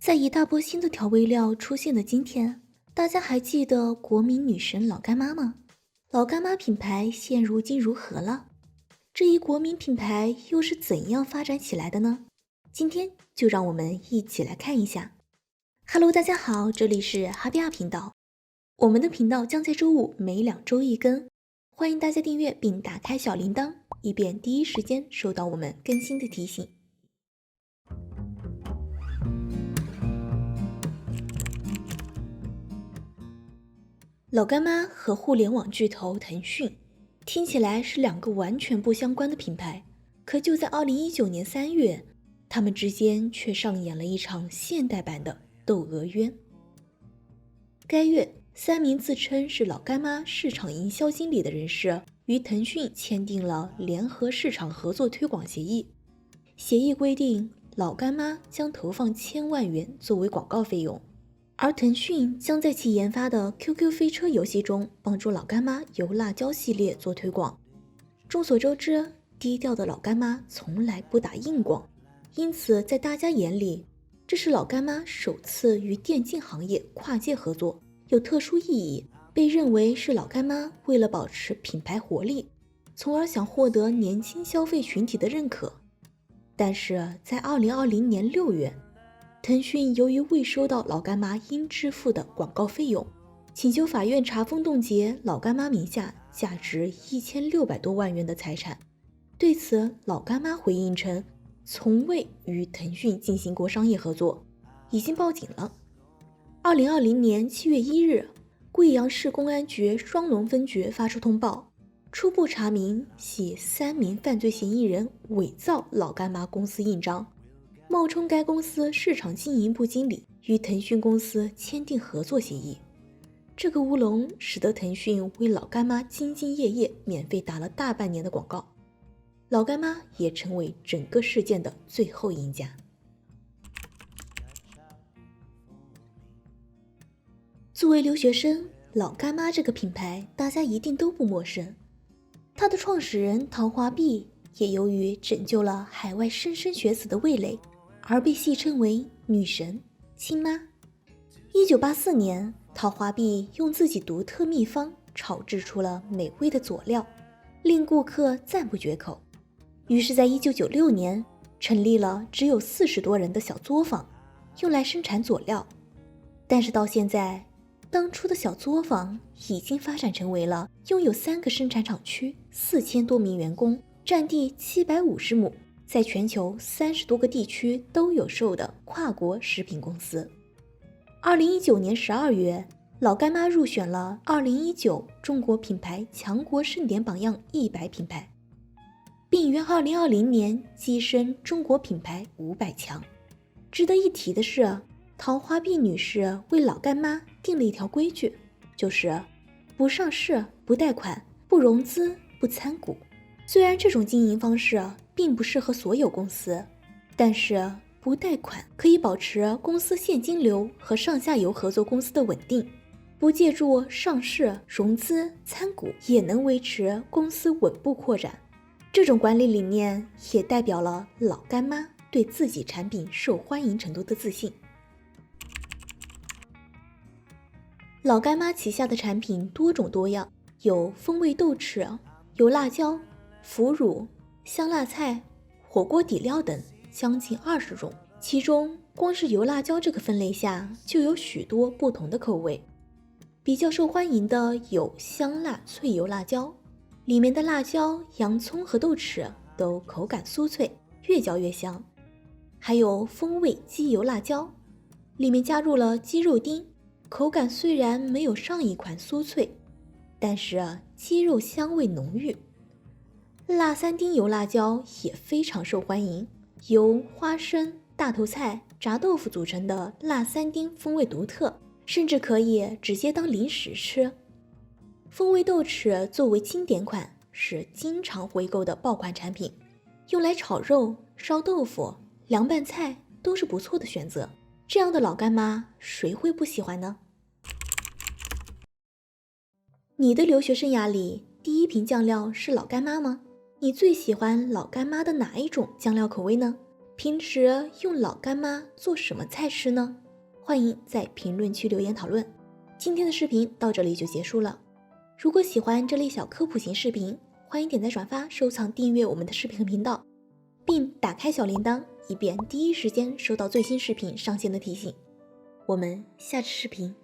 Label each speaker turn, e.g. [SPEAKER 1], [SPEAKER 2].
[SPEAKER 1] 在一大波新的调味料出现的今天，大家还记得国民女神老干妈吗？老干妈品牌现如今如何了？这一国民品牌又是怎样发展起来的呢？今天就让我们一起来看一下。Hello， 大家好，这里是哈比亚频道。我们的频道将在周五每2周一更，欢迎大家订阅并打开小铃铛，以便第一时间收到我们更新的提醒。老干妈和互联网巨头腾讯听起来是2个完全不相关的品牌，可就在2019年3月，他们之间却上演了一场现代版的窦娥冤。该月，3名自称是老干妈市场营销经理的人士与腾讯签订了联合市场合作推广协议。协议规定，老干妈将投放1000万元作为广告费用，而腾讯将在其研发的 QQ 飞车游戏中帮助老干妈油辣椒系列做推广。众所周知，低调的老干妈从来不打硬广，因此在大家眼里，这是老干妈首次与电竞行业跨界合作，有特殊意义，被认为是老干妈为了保持品牌活力，从而想获得年轻消费群体的认可。但是在2020年6月，腾讯由于未收到老干妈应支付的广告费用，请求法院查封冻结老干妈名下价值1600多万元的财产。对此，老干妈回应称，从未与腾讯进行过商业合作，已经报警了。2020年7月1日，贵阳市公安局双龙分局发出通报，初步查明系3名犯罪嫌疑人伪造老干妈公司印章，冒充该公司市场经营部经理，与腾讯公司签订合作协议。这个乌龙使得腾讯为老干妈兢兢业业免费打了大半年的广告，老干妈也成为整个事件的最后赢家。作为留学生，老干妈这个品牌大家一定都不陌生。它的创始人陶华碧也由于拯救了海外莘莘学子的味蕾，而被戏称为女神、亲妈。1984年，陶华碧用自己独特秘方炒制出了美味的佐料，令顾客赞不绝口。于是在1996年，成立了只有40多人的小作坊，用来生产佐料。但是到现在，当初的小作坊已经发展成为了拥有3个生产厂区、4000多名员工、占地750亩，在全球30多个地区都有售的跨国食品公司。2019年12月，老干妈入选了2019中国品牌强国盛典榜样100品牌，并于2020年跻身中国品牌500强。值得一提的是，陶华碧女士为老干妈定了一条规矩，就是不上市、不贷款、不融资、不参股。虽然这种经营方式并不适合所有公司，但是不贷款可以保持公司现金流和上下游合作公司的稳定，不借助上市、融资、参股也能维持公司稳步扩展。这种管理理念也代表了老干妈对自己产品受欢迎程度的自信。老干妈旗下的产品多种多样，有风味豆豉、油辣椒、腐乳、香辣菜、火锅底料等将近20种，其中光是油辣椒这个分类下就有许多不同的口味。比较受欢迎的有香辣脆油辣椒，里面的辣椒、洋葱和豆豉都口感酥脆，越嚼越香。还有风味鸡油辣椒，里面加入了鸡肉丁，口感虽然没有上一款酥脆，但是鸡肉香味浓郁。辣3丁油辣椒也非常受欢迎，由花生、大头菜、炸豆腐组成的辣3丁风味独特，甚至可以直接当零食吃。风味豆豉作为经典款，是经常回购的爆款产品，用来炒肉、烧豆腐、凉拌菜都是不错的选择。这样的老干妈谁会不喜欢呢？你的留学生涯里第一瓶酱料是老干妈吗？你最喜欢老干妈的哪一种酱料口味呢？平时用老干妈做什么菜吃呢？欢迎在评论区留言讨论。今天的视频到这里就结束了。如果喜欢这类小科普型视频，欢迎点赞、转发、收藏、订阅我们的视频和频道，并打开小铃铛，以便第一时间收到最新视频上线的提醒。我们下次视频